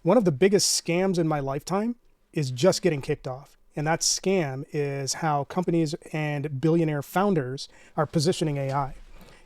One of the biggest scams in my lifetime is just getting kicked off. And that scam is how companies and billionaire founders are positioning AI.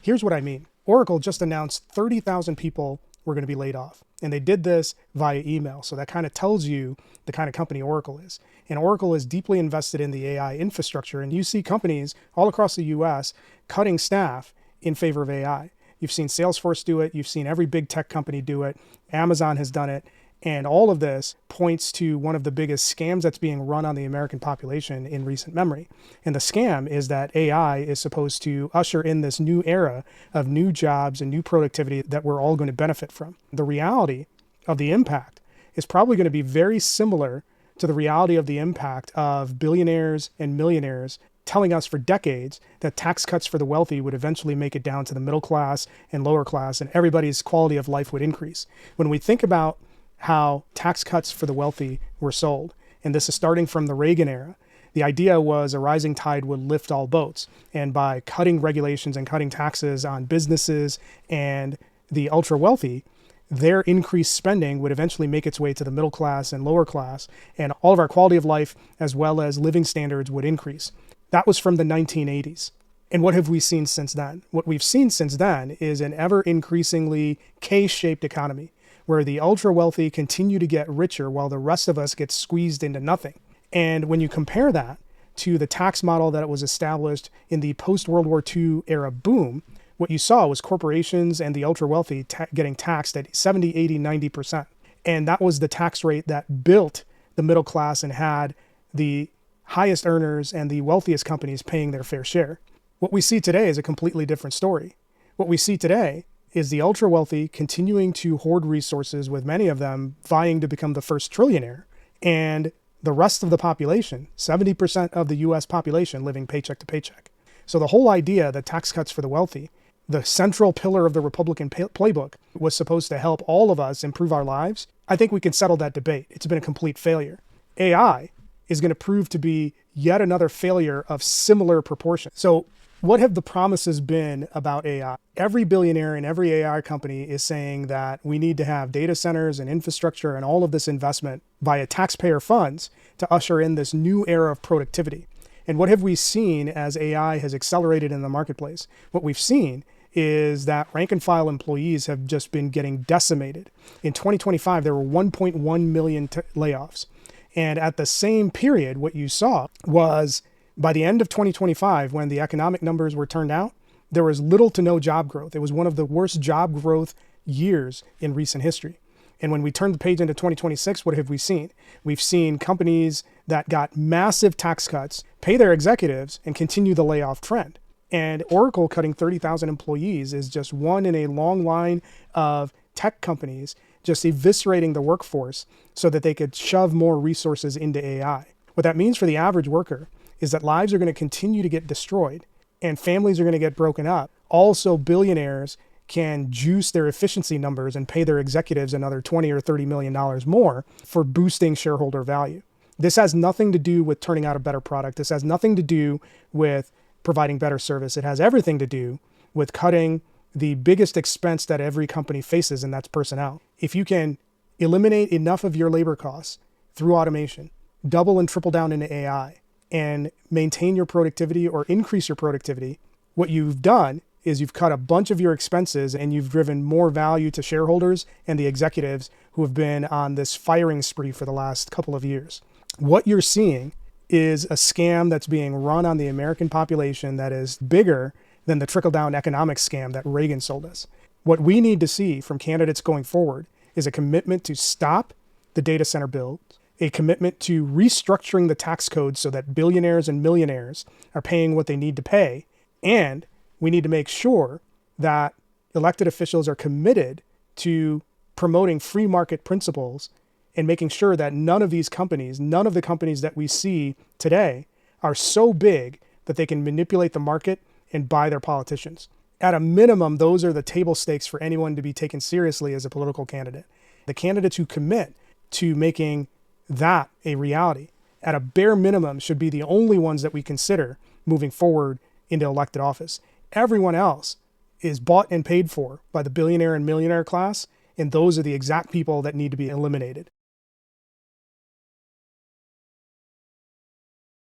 Here's what I mean. Oracle just announced 30,000 people were going to be laid off. And they did this via email. So that kind of tells you the kind of company Oracle is. And Oracle is deeply invested in the AI infrastructure. And you see companies all across the US cutting staff in favor of AI. You've seen Salesforce do it. You've seen every big tech company do it. Amazon has done it. And all of this points to one of the biggest scams that's being run on the American population in recent memory. And the scam is that AI is supposed to usher in this new era of new jobs and new productivity that we're all going to benefit from. The reality of the impact is probably going to be very similar to the reality of the impact of billionaires and millionaires telling us for decades that tax cuts for the wealthy would eventually make it down to the middle class and lower class, and everybody's quality of life would increase. When we think about how tax cuts for the wealthy were sold, and this is starting from the Reagan era, the idea was a rising tide would lift all boats. And by cutting regulations and cutting taxes on businesses and the ultra wealthy, their increased spending would eventually make its way to the middle class and lower class, and all of our quality of life as well as living standards would increase. That was from the 1980s. And what have we seen since then? What we've seen since then is an ever increasingly K-shaped economy, where the ultra wealthy continue to get richer while the rest of us get squeezed into nothing. And when you compare that to the tax model that was established in the post-World War II era boom, what you saw was corporations and the ultra wealthy getting taxed at 70, 80, 90%. And that was the tax rate that built the middle class and had the highest earners and the wealthiest companies paying their fair share. What we see today is a completely different story. What we see today is the ultra wealthy continuing to hoard resources, with many of them vying to become the first trillionaire, and the rest of the population, 70% of the US population, living paycheck to paycheck. So the whole idea that tax cuts for the wealthy, the central pillar of the Republican playbook, was supposed to help all of us improve our lives, I think we can settle that debate. It's been a complete failure. AI is going to prove to be yet another failure of similar proportion. So what have the promises been about AI? Every billionaire and every AI company is saying that we need to have data centers and infrastructure and all of this investment via taxpayer funds to usher in this new era of productivity. And what have we seen as AI has accelerated in the marketplace? What we've seen is that rank and file employees have just been getting decimated. In 2025, there were 1.1 million layoffs. And at the same period, what you saw was by the end of 2025, when the economic numbers were turned out, there was little to no job growth. It was one of the worst job growth years in recent history. And when we turn the page into 2026, what have we seen? We've seen companies that got massive tax cuts pay their executives and continue the layoff trend. And Oracle cutting 30,000 employees is just one in a long line of tech companies just eviscerating the workforce so that they could shove more resources into AI. What that means for the average worker is that lives are going to continue to get destroyed and families are going to get broken up. Also, billionaires can juice their efficiency numbers and pay their executives another $20 or $30 million more for boosting shareholder value. This has nothing to do with turning out a better product. This has nothing to do with providing better service. It has everything to do with cutting the biggest expense that every company faces, and that's personnel. If you can eliminate enough of your labor costs through automation, double and triple down into AI, and maintain your productivity or increase your productivity, what you've done is you've cut a bunch of your expenses and you've driven more value to shareholders and the executives who have been on this firing spree for the last couple of years. What you're seeing is a scam that's being run on the American population that is bigger than the trickle-down economic scam that Reagan sold us. What we need to see from candidates going forward is a commitment to stop the data center build, a commitment to restructuring the tax code so that billionaires and millionaires are paying what they need to pay. And we need to make sure that elected officials are committed to promoting free market principles and making sure that none of the companies that we see today are so big that they can manipulate the market and buy their politicians. At a minimum, those are the table stakes for anyone to be taken seriously as a political candidate. The candidates who commit to making that a reality, at a bare minimum, should be the only ones that we consider moving forward into elected office. Everyone else is bought and paid for by the billionaire and millionaire class, And those are the exact people that need to be eliminated.